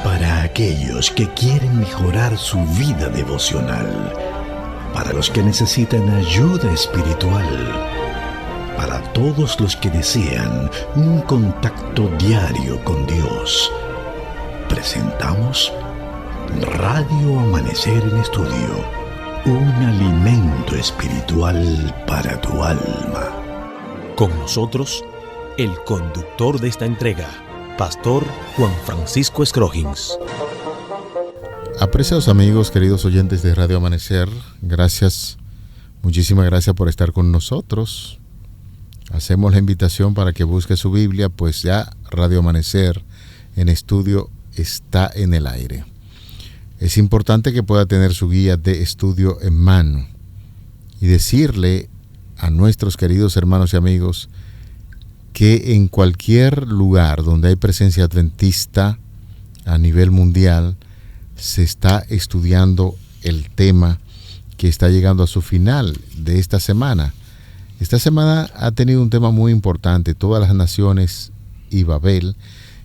Para aquellos que quieren mejorar su vida devocional, para los que necesitan ayuda espiritual, para todos los que desean un contacto diario con Dios, presentamos Radio Amanecer en Estudio, un alimento espiritual para tu alma. Con nosotros, el conductor de esta entrega, Pastor Juan Francisco Scroggins. Apreciados amigos, queridos oyentes de Radio Amanecer, gracias, muchísimas gracias por estar con nosotros. Hacemos la invitación para que busque su Biblia, pues ya Radio Amanecer en Estudio está en el aire. Es importante que pueda tener su guía de estudio en mano y decirle a nuestros queridos hermanos y amigos que en cualquier lugar donde hay presencia adventista a nivel mundial se está estudiando el tema que está llegando a su final de esta semana. Esta semana ha tenido un tema muy importante, todas las naciones y Babel,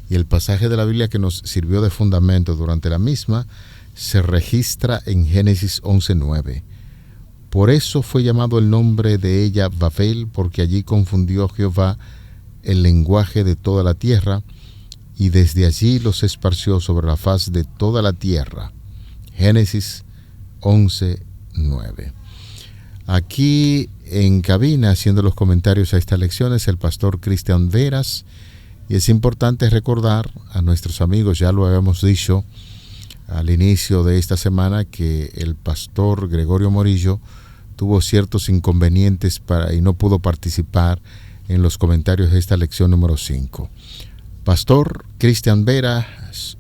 y el pasaje de la Biblia que nos sirvió de fundamento durante la misma se registra en Génesis 11:9. Por eso fue llamado el nombre de ella Babel, porque allí confundió Jehová el lenguaje de toda la tierra, y desde allí los esparció sobre la faz de toda la tierra. Génesis 11:9. Aquí en cabina, haciendo los comentarios a estas lecciones, el pastor Cristian Veras, y es importante recordar a nuestros amigos, ya lo habíamos dicho al inicio de esta semana, que el pastor Gregorio Morillo tuvo ciertos inconvenientes y no pudo participar en los comentarios de esta lección número 5. Pastor Cristian Vera,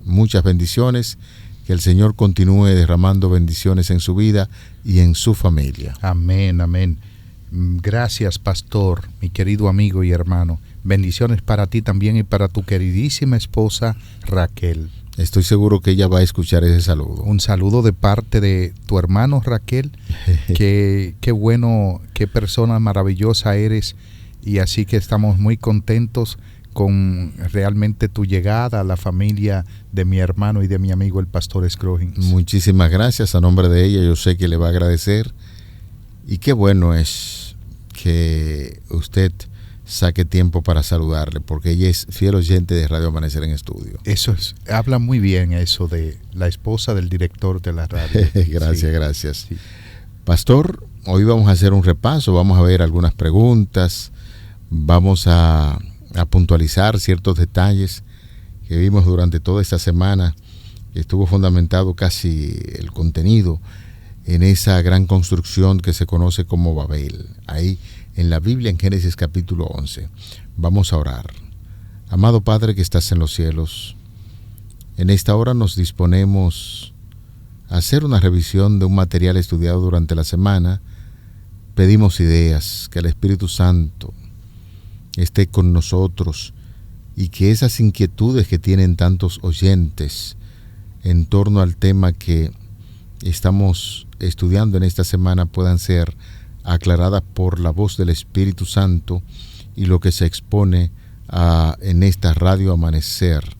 muchas bendiciones, que el Señor continúe derramando bendiciones en su vida y en su familia. Amén, amén. Gracias, pastor, mi querido amigo y hermano. Bendiciones para ti también y para tu queridísima esposa Raquel. Estoy seguro que ella va a escuchar ese saludo. Un saludo de parte de tu hermano Raquel. Qué bueno, qué persona maravillosa eres. Y así que estamos muy contentos con realmente tu llegada a la familia de mi hermano y de mi amigo el pastor Scroggins. Muchísimas gracias a nombre de ella. Yo sé que le va a agradecer. Y qué bueno es que usted saque tiempo para saludarle, porque ella es fiel oyente de Radio Amanecer en Estudio. Eso es, habla muy bien eso de la esposa del director de la radio. Gracias, sí. Gracias. Sí. Pastor, hoy vamos a hacer un repaso, vamos a ver algunas preguntas, vamos a puntualizar ciertos detalles que vimos durante toda esta semana, que estuvo fundamentado casi el contenido en esa gran construcción que se conoce como Babel, ahí en la Biblia, en Génesis capítulo 11. Vamos a orar. Amado Padre que estás en los cielos, en esta hora nos disponemos a hacer una revisión de un material estudiado durante la semana. Pedimos ideas, que el Espíritu Santo esté con nosotros y que esas inquietudes que tienen tantos oyentes en torno al tema que estamos estudiando en esta semana puedan ser aclaradas por la voz del Espíritu Santo y lo que se expone en esta Radio Amanecer.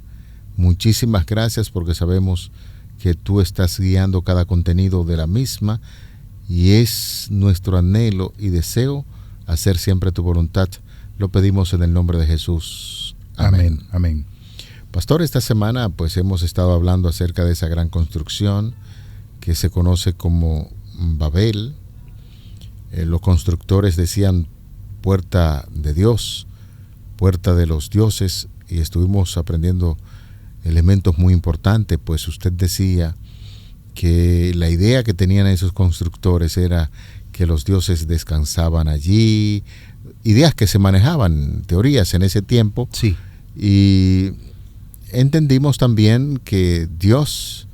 Muchísimas gracias, porque sabemos que tú estás guiando cada contenido de la misma y es nuestro anhelo y deseo hacer siempre tu voluntad. Lo pedimos en el nombre de Jesús. Amén. Amén. Pastor, esta semana pues hemos estado hablando acerca de esa gran construcción que se conoce como Babel. Los constructores decían puerta de Dios, puerta de los dioses, y estuvimos aprendiendo elementos muy importantes, pues usted decía que la idea que tenían esos constructores era que los dioses descansaban allí, ideas que se manejaban, teorías en ese tiempo. Sí. Y entendimos también que Dios,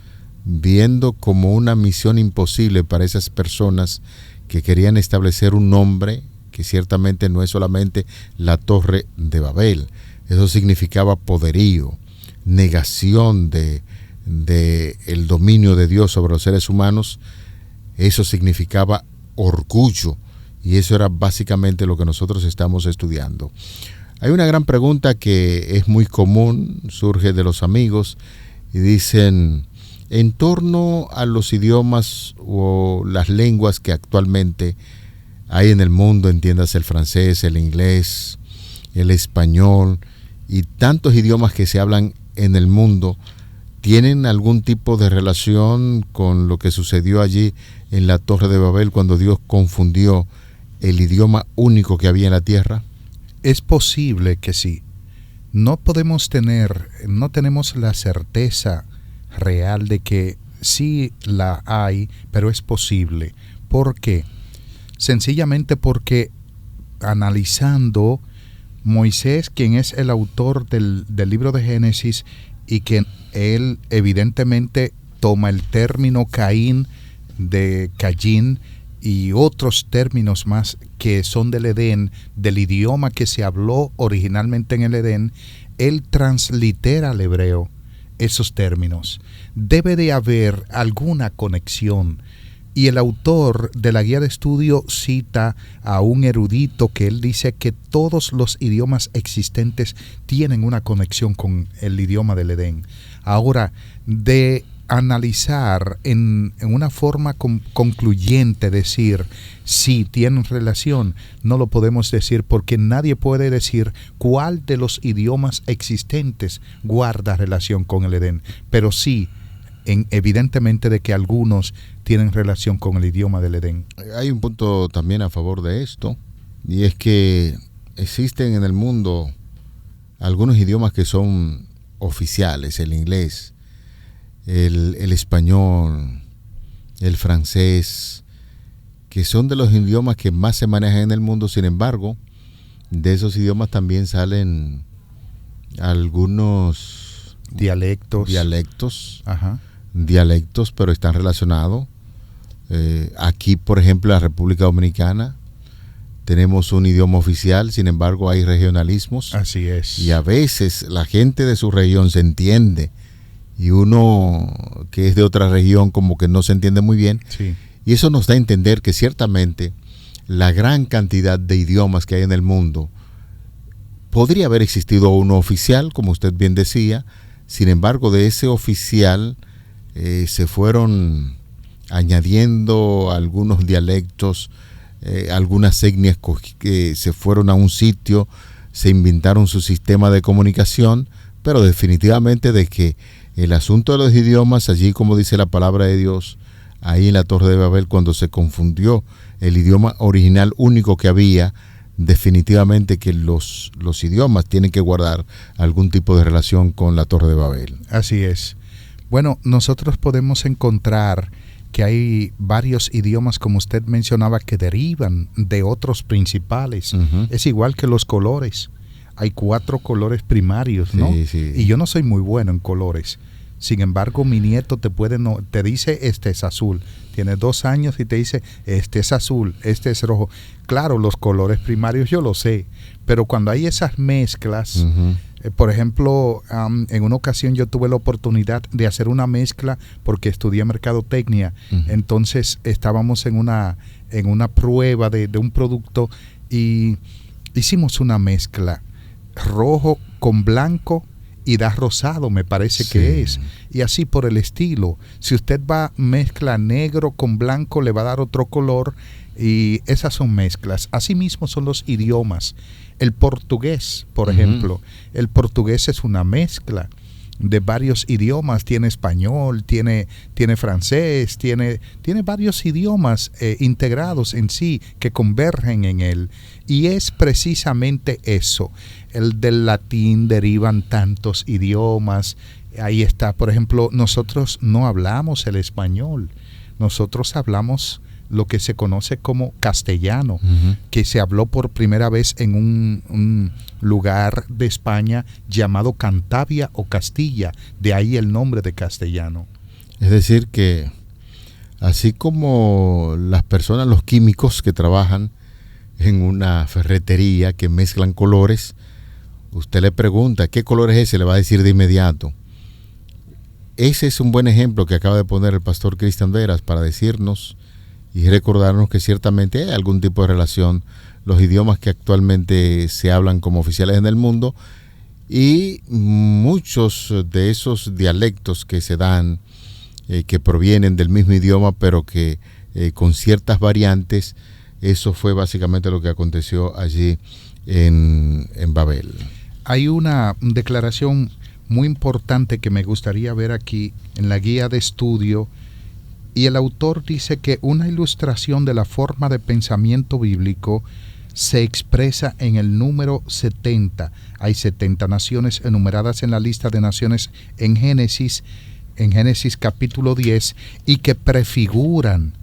viendo como una misión imposible para esas personas que querían establecer un nombre, que ciertamente no es solamente la Torre de Babel, eso significaba poderío, negación de el dominio de Dios sobre los seres humanos, eso significaba orgullo, y eso era básicamente lo que nosotros estamos estudiando. Hay una gran pregunta que es muy común, surge de los amigos y dicen, en torno a los idiomas o las lenguas que actualmente hay en el mundo, entiendas el francés, el inglés, el español y tantos idiomas que se hablan en el mundo, ¿tienen algún tipo de relación con lo que sucedió allí en la Torre de Babel cuando Dios confundió el idioma único que había en la tierra? Es posible que sí. No tenemos la certeza real de que sí la hay, pero es posible. ¿Por qué? Sencillamente porque analizando Moisés, quien es el autor del libro de Génesis, y que él evidentemente toma el término Caín de Cayín y otros términos más que son del Edén, del idioma que se habló originalmente en el Edén, él translitera al hebreo esos términos. Debe de haber alguna conexión. Y el autor de la guía de estudio cita a un erudito que él dice que todos los idiomas existentes tienen una conexión con el idioma del Edén. Ahora, de analizar en una forma concluyente, decir si tienen relación, no lo podemos decir porque nadie puede decir cuál de los idiomas existentes guarda relación con el Edén, pero sí, evidentemente de que algunos tienen relación con el idioma del Edén. Hay un punto también a favor de esto, y es que existen en el mundo algunos idiomas que son oficiales, el inglés, el español, el francés, que son de los idiomas que más se manejan en el mundo. Sin embargo, de esos idiomas también salen algunos dialectos, Ajá. Dialectos, pero están relacionados. Aquí, por ejemplo, en la República Dominicana tenemos un idioma oficial, sin embargo hay regionalismos. Así es. Y a veces la gente de su región se entiende y uno que es de otra región como que no se entiende muy bien. Sí. Y eso nos da a entender que ciertamente la gran cantidad de idiomas que hay en el mundo, podría haber existido uno oficial, como usted bien decía. Sin embargo, de ese oficial se fueron añadiendo algunos dialectos, algunas etnias que se fueron a un sitio, se inventaron su sistema de comunicación, pero definitivamente de que el asunto de los idiomas, allí como dice la palabra de Dios, ahí en la Torre de Babel, cuando se confundió el idioma original único que había, definitivamente que los idiomas tienen que guardar algún tipo de relación con la Torre de Babel. Así es. Bueno, nosotros podemos encontrar que hay varios idiomas, como usted mencionaba, que derivan de otros principales. Uh-huh. Es igual que los colores. Hay 4 colores primarios, ¿no? Sí, sí. Y yo no soy muy bueno en colores. Sin embargo, mi nieto te dice, este es azul. Tiene 2 años y te dice, este es azul, este es rojo. Claro, los colores primarios yo lo sé, pero cuando hay esas mezclas, Uh-huh. Por ejemplo, en una ocasión yo tuve la oportunidad de hacer una mezcla porque estudié mercadotecnia. Uh-huh. Entonces estábamos en una prueba de un producto y hicimos una mezcla rojo con blanco y da rosado, me parece que es. Y así por el estilo. Si usted mezcla negro con blanco, le va a dar otro color. Y esas son mezclas. Asimismo son los idiomas. El portugués, por Uh-huh. ejemplo. El portugués es una mezcla de varios idiomas. Tiene español, tiene francés, tiene varios idiomas integrados en sí que convergen en él. Y es precisamente eso. Del latín derivan tantos idiomas. Ahí está, por ejemplo, nosotros no hablamos el español. Nosotros hablamos lo que se conoce como castellano, Uh-huh. que se habló por primera vez en un lugar de España llamado Cantabria o Castilla, de ahí el nombre de castellano. Es decir que así como las personas, los químicos que trabajan en una ferretería que mezclan colores, usted le pregunta ¿qué color es ese? Le va a decir de inmediato. Ese es un buen ejemplo que acaba de poner el pastor Cristian Veras para decirnos y recordarnos que ciertamente hay algún tipo de relación los idiomas que actualmente se hablan como oficiales en el mundo, y muchos de esos dialectos que se dan, que provienen del mismo idioma, pero que con ciertas variantes. Eso fue básicamente lo que aconteció allí en Babel. Hay una declaración muy importante que me gustaría ver aquí en la guía de estudio, y el autor dice que una ilustración de la forma de pensamiento bíblico se expresa en el número 70. Hay 70 naciones enumeradas en la lista de naciones en Génesis capítulo 10, y que prefiguran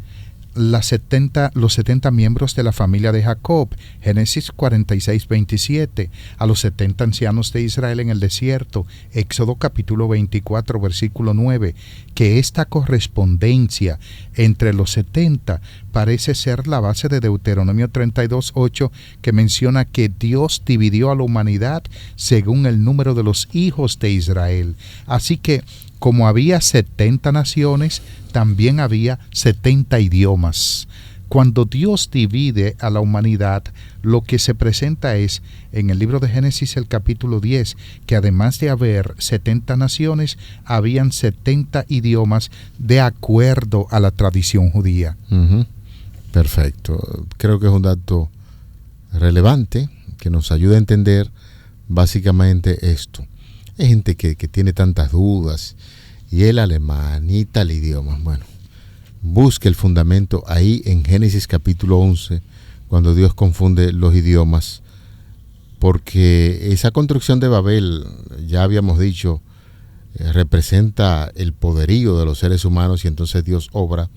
los 70 miembros de la familia de Jacob, Génesis 46:27, a los 70 ancianos de Israel en el desierto, Éxodo capítulo 24, versículo 9, que esta correspondencia entre los 70 parece ser la base de Deuteronomio 32:8, que menciona que Dios dividió a la humanidad según el número de los hijos de Israel. Así que, como había 70 naciones, también había 70 idiomas. Cuando Dios divide a la humanidad, lo que se presenta es, en el libro de Génesis, el capítulo 10, que además de haber 70 naciones, habían 70 idiomas de acuerdo a la tradición judía. Perfecto. Creo que es un dato relevante que nos ayuda a entender básicamente esto. Hay gente que tiene tantas dudas, y el alemán y tal idioma. Bueno, busque el fundamento ahí en Génesis capítulo 11, cuando Dios confunde los idiomas, porque esa construcción de Babel, ya habíamos dicho, representa el poderío de los seres humanos, y entonces Dios obra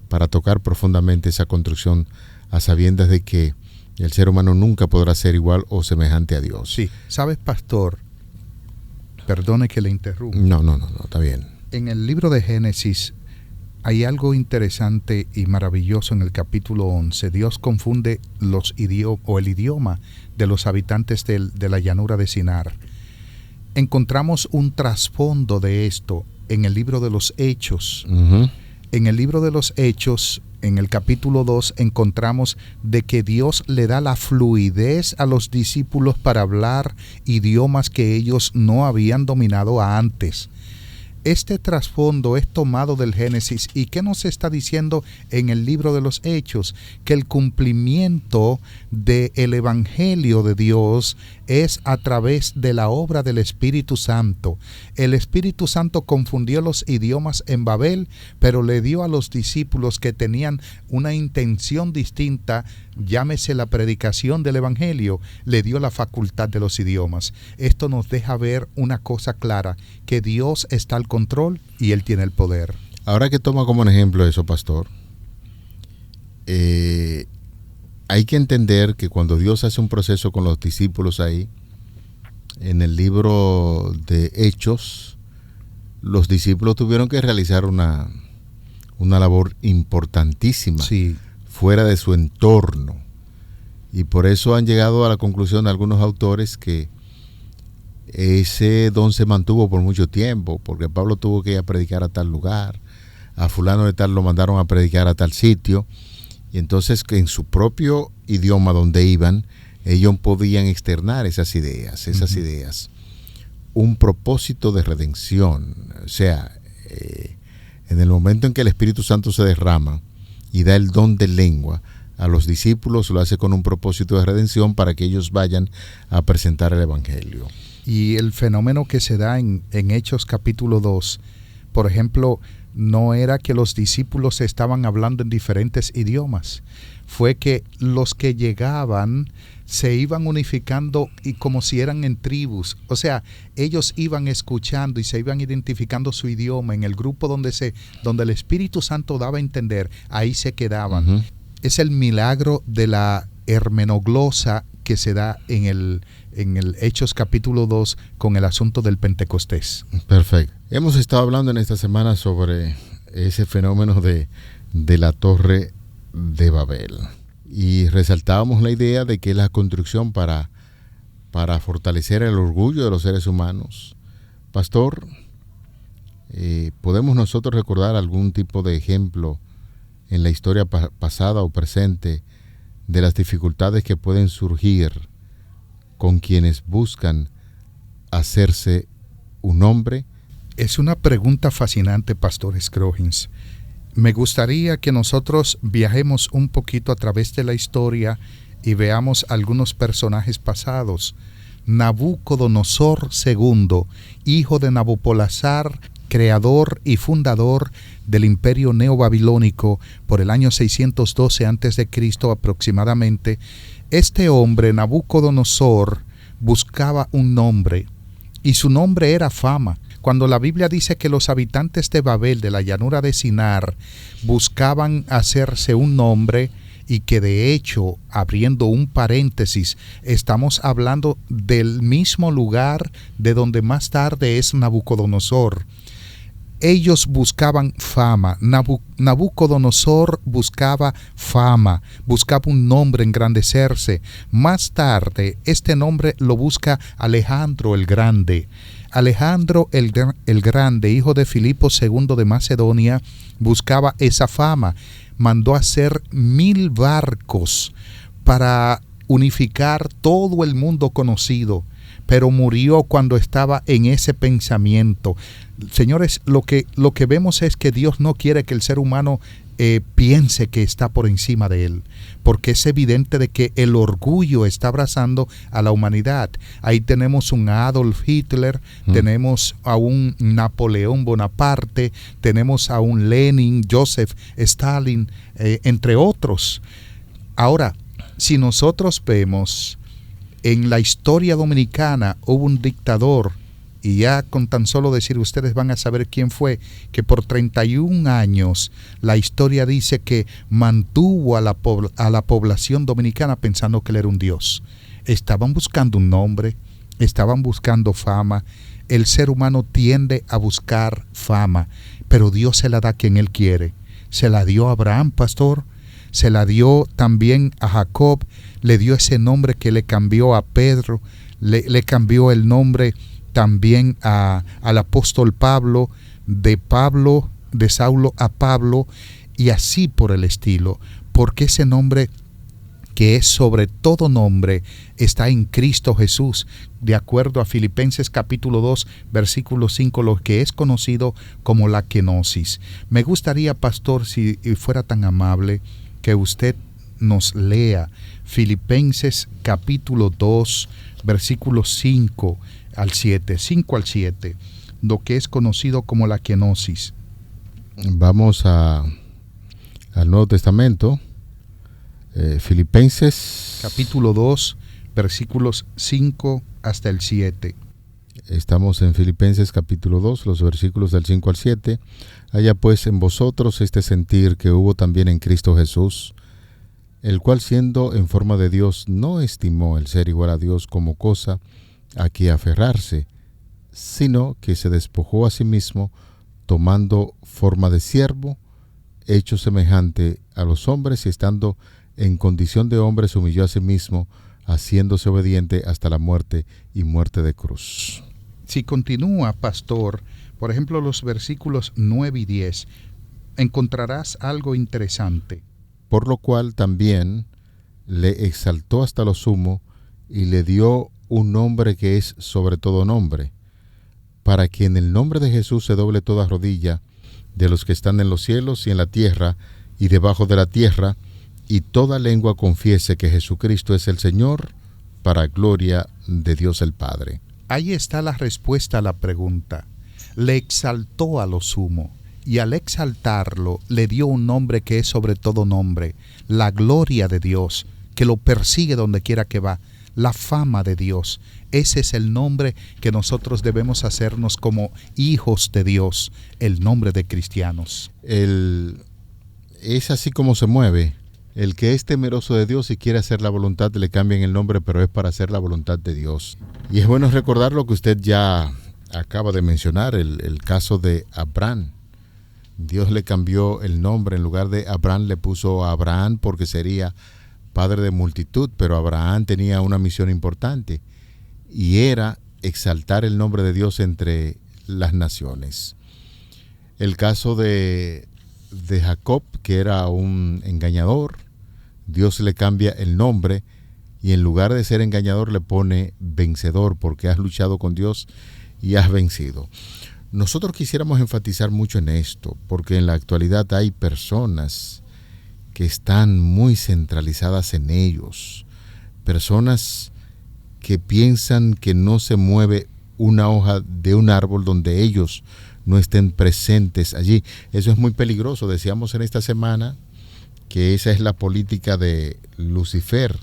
para tocar profundamente esa construcción, a sabiendas de que el ser humano nunca podrá ser igual o semejante a Dios. Sí, ¿sabes, pastor? Perdone que le interrumpa. No, está bien. En el libro de Génesis hay algo interesante y maravilloso en el capítulo 11. Dios confunde el idioma de los habitantes de la llanura de Sinar. Encontramos un trasfondo de esto en el libro de los Hechos. En el libro de los Hechos, en el capítulo 2, encontramos de que Dios le da la fluidez a los discípulos para hablar idiomas que ellos no habían dominado antes. Este trasfondo es tomado del Génesis. ¿Y qué nos está diciendo en el libro de los Hechos? Que el cumplimiento del Evangelio de Dios es a través de la obra del Espíritu Santo. El Espíritu Santo confundió los idiomas en Babel, pero le dio a los discípulos que tenían una intención distinta, llámese la predicación del Evangelio, le dio la facultad de los idiomas. Esto nos deja ver una cosa clara, que Dios está al control y Él tiene el poder. Ahora que toma como un ejemplo eso, pastor, hay que entender que cuando Dios hace un proceso con los discípulos ahí, en el libro de Hechos, los discípulos tuvieron que realizar una labor importantísima, sí, fuera de su entorno. Y por eso han llegado a la conclusión algunos autores que ese don se mantuvo por mucho tiempo, porque Pablo tuvo que ir a predicar a tal lugar, a fulano de tal lo mandaron a predicar a tal sitio, y entonces que en su propio idioma donde iban, ellos podían externar esas ideas, un propósito de redención. O sea, en el momento en que el Espíritu Santo se derrama y da el don de lengua a los discípulos, lo hace con un propósito de redención para que ellos vayan a presentar el Evangelio. Y el fenómeno que se da en Hechos capítulo 2, por ejemplo, no era que los discípulos estaban hablando en diferentes idiomas, fue que los que llegaban se iban unificando y como si eran en tribus. O sea, ellos iban escuchando y se iban identificando su idioma en el grupo donde el Espíritu Santo daba a entender, ahí se quedaban. Es el milagro de la hermenoglosa que se da en el Hechos capítulo 2 con el asunto del Pentecostés. Perfecto. Hemos estado hablando en esta semana sobre ese fenómeno de la Torre de Babel, y resaltábamos la idea de que la construcción para fortalecer el orgullo de los seres humanos. Pastor, ¿podemos nosotros recordar algún tipo de ejemplo en la historia pasada o presente de las dificultades que pueden surgir con quienes buscan hacerse un hombre? Es una pregunta fascinante, Pastor Scroggins. Me gustaría que nosotros viajemos un poquito a través de la historia y veamos algunos personajes pasados. Nabucodonosor II, hijo de Nabopolassar, creador y fundador del imperio neobabilónico por el año 612 a.C. aproximadamente. Este hombre, Nabucodonosor, buscaba un nombre, y su nombre era fama. Cuando la Biblia dice que los habitantes de Babel, de la llanura de Sinar, buscaban hacerse un nombre, y que de hecho, abriendo un paréntesis, estamos hablando del mismo lugar de donde más tarde es Nabucodonosor. Ellos buscaban fama. Nabucodonosor buscaba fama, buscaba un nombre, engrandecerse. Más tarde, este nombre lo busca Alejandro el Grande. Alejandro el Grande, hijo de Filipo II de Macedonia, buscaba esa fama. Mandó hacer 1000 barcos para unificar todo el mundo conocido, pero murió cuando estaba en ese pensamiento. Señores, lo que vemos es que Dios no quiere que el ser humano piense que está por encima de él, porque es evidente de que el orgullo está abrazando a la humanidad. Ahí tenemos un Adolf Hitler, tenemos a un Napoleón Bonaparte, tenemos a un Lenin, Joseph Stalin, entre otros. Ahora, si nosotros vemos en la historia dominicana, hubo un dictador, y ya con tan solo decir ustedes van a saber quién fue, que por 31 años la historia dice que mantuvo a la población dominicana pensando que él era un dios. Estaban buscando un nombre, estaban buscando fama. El ser humano tiende a buscar fama, pero Dios se la da a quien Él quiere. Se la dio a Abraham, pastor, se la dio también a Jacob, le dio ese nombre que le cambió a Pedro, le cambió el nombre también al apóstol Pablo, de Saulo a Pablo, y así por el estilo, porque ese nombre que es sobre todo nombre está en Cristo Jesús, de acuerdo a Filipenses capítulo 2, versículo 5, lo que es conocido como la kenosis. Me gustaría, pastor, si fuera tan amable, que usted nos lea Filipenses capítulo 2, versículo 5 al 7, lo que es conocido como la kenosis. Vamos al Nuevo Testamento, Filipenses capítulo 2, versículos 5 hasta el 7. Estamos en Filipenses capítulo 2, los versículos del 5 al 7. Haya pues en vosotros este sentir que hubo también en Cristo Jesús, el cual siendo en forma de Dios no estimó el ser igual a Dios como cosa a que aferrarse, sino que se despojó a sí mismo, tomando forma de siervo, hecho semejante a los hombres, y estando en condición de hombre se humilló a sí mismo, haciéndose obediente hasta la muerte y muerte de cruz. Si continúa, pastor, por ejemplo, los versículos 9 y 10, encontrarás algo interesante. Por lo cual también le exaltó hasta lo sumo y le dio un nombre que es sobre todo nombre, para que en el nombre de Jesús se doble toda rodilla de los que están en los cielos y en la tierra y debajo de la tierra, y toda lengua confiese que Jesucristo es el Señor, para gloria de Dios el Padre. Ahí está la respuesta a la pregunta. Le exaltó a lo sumo, y al exaltarlo le dio un nombre que es sobre todo nombre, la gloria de Dios, que lo persigue donde quiera que va, la fama de Dios. Ese es el nombre que nosotros debemos hacernos como hijos de Dios, el nombre de cristianos. Es así como se mueve. El que es temeroso de Dios y quiere hacer la voluntad, le cambian el nombre, pero es para hacer la voluntad de Dios. Y es bueno recordar lo que usted ya acaba de mencionar, el caso de Abraham. Dios le cambió el nombre, en lugar de Abraham le puso Abraham porque sería padre de multitud, pero Abraham tenía una misión importante y era exaltar el nombre de Dios entre las naciones. El caso de Jacob, que era un engañador, Dios le cambia el nombre y en lugar de ser engañador le pone vencedor, porque has luchado con Dios y has vencido. Nosotros quisiéramos enfatizar mucho en esto, porque en la actualidad hay personas que están muy centralizadas en ellos, personas que piensan que no se mueve una hoja de un árbol donde ellos no estén presentes allí. Eso es muy peligroso. Decíamos en esta semana que esa es la política de Lucifer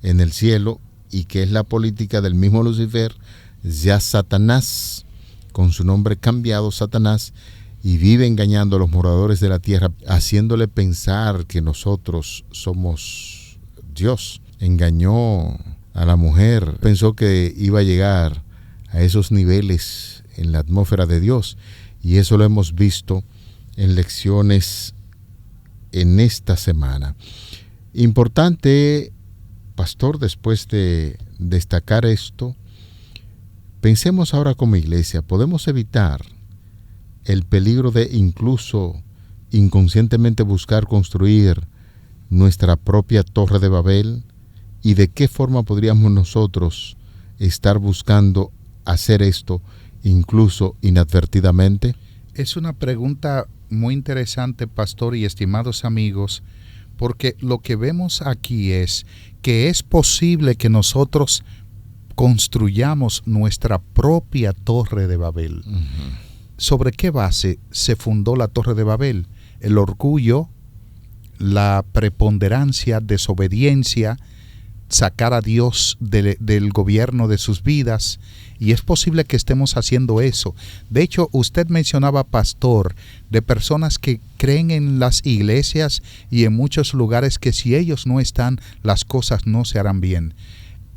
en el cielo y que es la política del mismo Lucifer, ya Satanás, con su nombre cambiado, Satanás, y vive engañando a los moradores de la tierra, haciéndole pensar que nosotros somos Dios. Engañó a la mujer, pensó que iba a llegar a esos niveles en la atmósfera de Dios, y eso lo hemos visto en lecciones en esta semana. Importante, pastor, después de destacar esto, pensemos ahora como iglesia, ¿podemos evitar el peligro de incluso inconscientemente buscar construir nuestra propia Torre de Babel? ¿Y de qué forma podríamos nosotros estar buscando hacer esto, incluso inadvertidamente? Es una pregunta muy interesante, pastor y estimados amigos, porque lo que vemos aquí es que es posible que nosotros construyamos nuestra propia Torre de Babel. Uh-huh. ¿Sobre qué base se fundó la Torre de Babel? El orgullo, la preponderancia, desobediencia, sacar a Dios del gobierno de sus vidas, y es posible que estemos haciendo eso. De hecho, usted mencionaba, pastor, de personas que creen en las iglesias y en muchos lugares que si ellos no están, las cosas no se harán bien.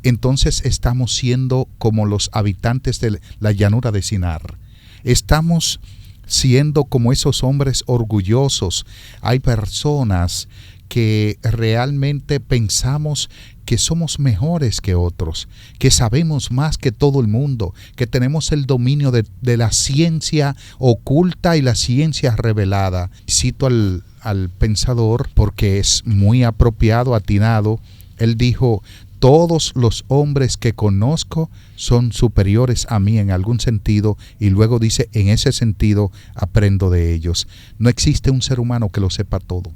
Entonces estamos siendo como los habitantes de la llanura de Sinar. Estamos siendo como esos hombres orgullosos. Hay personas que realmente pensamos que somos mejores que otros, que sabemos más que todo el mundo, que tenemos el dominio de la ciencia oculta y la ciencia revelada. Cito al pensador porque es muy apropiado, atinado. Él dijo: todos los hombres que conozco son superiores a mí en algún sentido, y luego dice, en ese sentido aprendo de ellos. No existe un ser humano que lo sepa todo.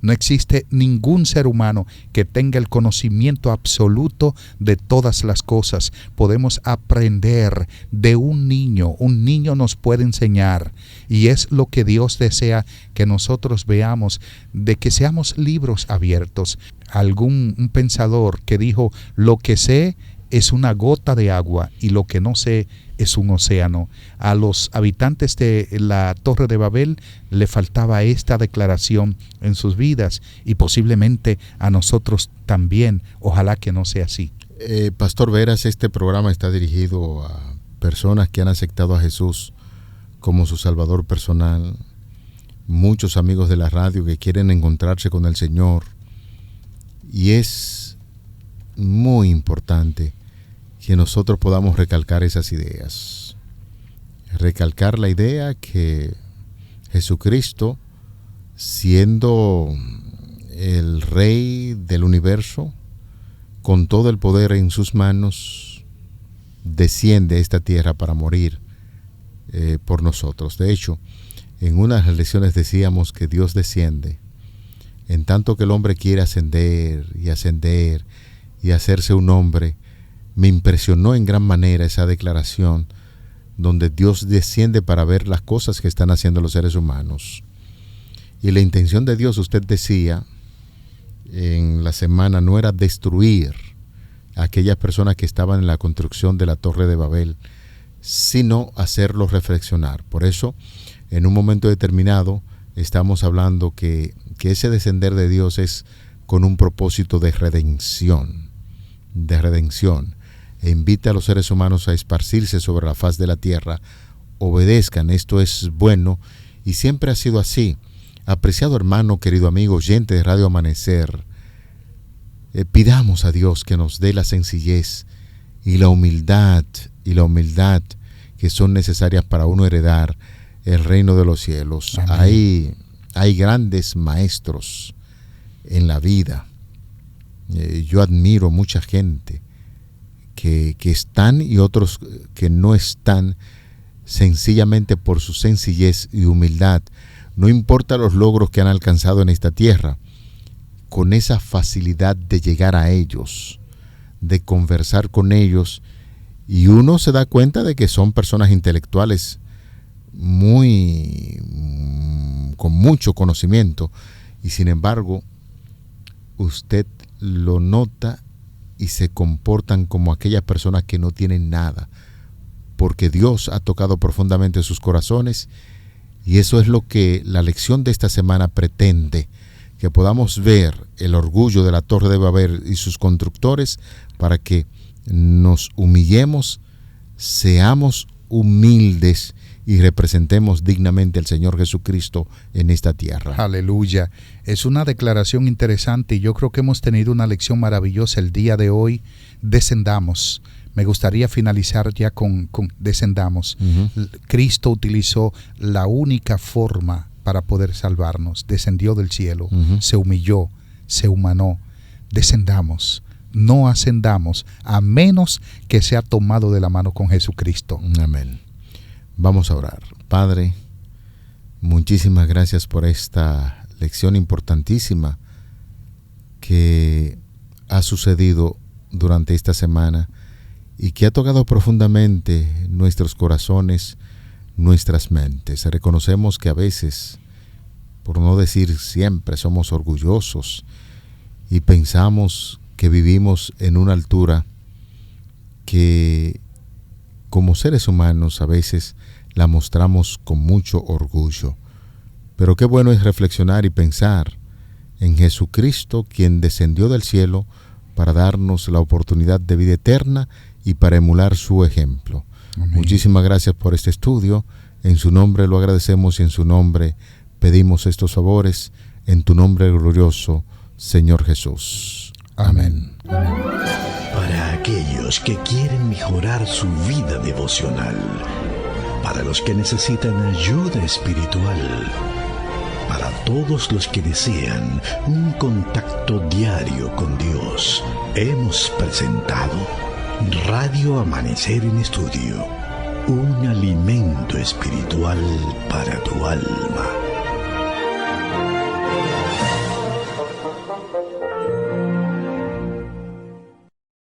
No existe ningún ser humano que tenga el conocimiento absoluto de todas las cosas. Podemos aprender de un niño. Un niño nos puede enseñar, y es lo que Dios desea que nosotros veamos, de que seamos libros abiertos. Un pensador que dijo: lo que sé es una gota de agua y lo que no sé es un océano. A los habitantes de la Torre de Babel le faltaba esta declaración en sus vidas, y posiblemente a nosotros también. Ojalá que no sea así. Pastor Veras, este programa está dirigido a personas que han aceptado a Jesús como su Salvador personal. Muchos amigos de la radio que quieren encontrarse con el Señor, y es muy importante que nosotros podamos recalcar esas ideas. Recalcar la idea que Jesucristo, siendo el Rey del universo, con todo el poder en sus manos, desciende a esta tierra para morir por nosotros. De hecho, en unas lecciones decíamos que Dios desciende en tanto que el hombre quiere ascender y ascender y hacerse un hombre. Me impresionó en gran manera esa declaración donde Dios desciende para ver las cosas que están haciendo los seres humanos. Y la intención de Dios, usted decía en la semana, no era destruir a aquellas personas que estaban en la construcción de la Torre de Babel, sino hacerlos reflexionar. Por eso, en un momento determinado, estamos hablando que ese descender de Dios es con un propósito de redención, e invita a los seres humanos a esparcirse sobre la faz de la tierra. Obedezcan, esto es bueno, y siempre ha sido así. Apreciado hermano, querido amigo, oyente de Radio Amanecer, pidamos a Dios que nos dé la sencillez y la humildad que son necesarias para uno heredar el reino de los cielos. Hay grandes maestros en la vida, Yo admiro mucha gente que están y otros que no están, sencillamente por su sencillez y humildad. No importa los logros que han alcanzado en esta tierra, con esa facilidad de llegar a ellos, de conversar con ellos, y uno se da cuenta de que son personas intelectuales con mucho conocimiento, y sin embargo usted lo nota y se comportan como aquellas personas que no tienen nada, porque Dios ha tocado profundamente sus corazones, y eso es lo que la lección de esta semana pretende, que podamos ver el orgullo de la Torre de Babel y sus constructores, para que nos humillemos, seamos humildes y representemos dignamente al Señor Jesucristo en esta tierra. Aleluya. Es una declaración interesante y yo creo que hemos tenido una lección maravillosa el día de hoy. Descendamos. Me gustaría finalizar ya con descendamos. Cristo utilizó la única forma para poder salvarnos. Descendió del cielo, se humilló, se humanó. Descendamos. No ascendamos a menos que sea tomado de la mano con Jesucristo. Amén. Vamos a orar. Padre, muchísimas gracias por esta lección importantísima que ha sucedido durante esta semana y que ha tocado profundamente nuestros corazones, nuestras mentes. Reconocemos que a veces, por no decir siempre, somos orgullosos y pensamos que vivimos en una altura que como seres humanos a veces la mostramos con mucho orgullo. Pero qué bueno es reflexionar y pensar en Jesucristo, quien descendió del cielo para darnos la oportunidad de vida eterna y para emular su ejemplo. Amén. Muchísimas gracias por este estudio. En su nombre lo agradecemos y en su nombre pedimos estos favores. En tu nombre glorioso, Señor Jesús. Amén. Para aquellos que quieren mejorar su vida devocional, para los que necesitan ayuda espiritual, para todos los que desean un contacto diario con Dios, hemos presentado Radio Amanecer en Estudio, un alimento espiritual para tu alma.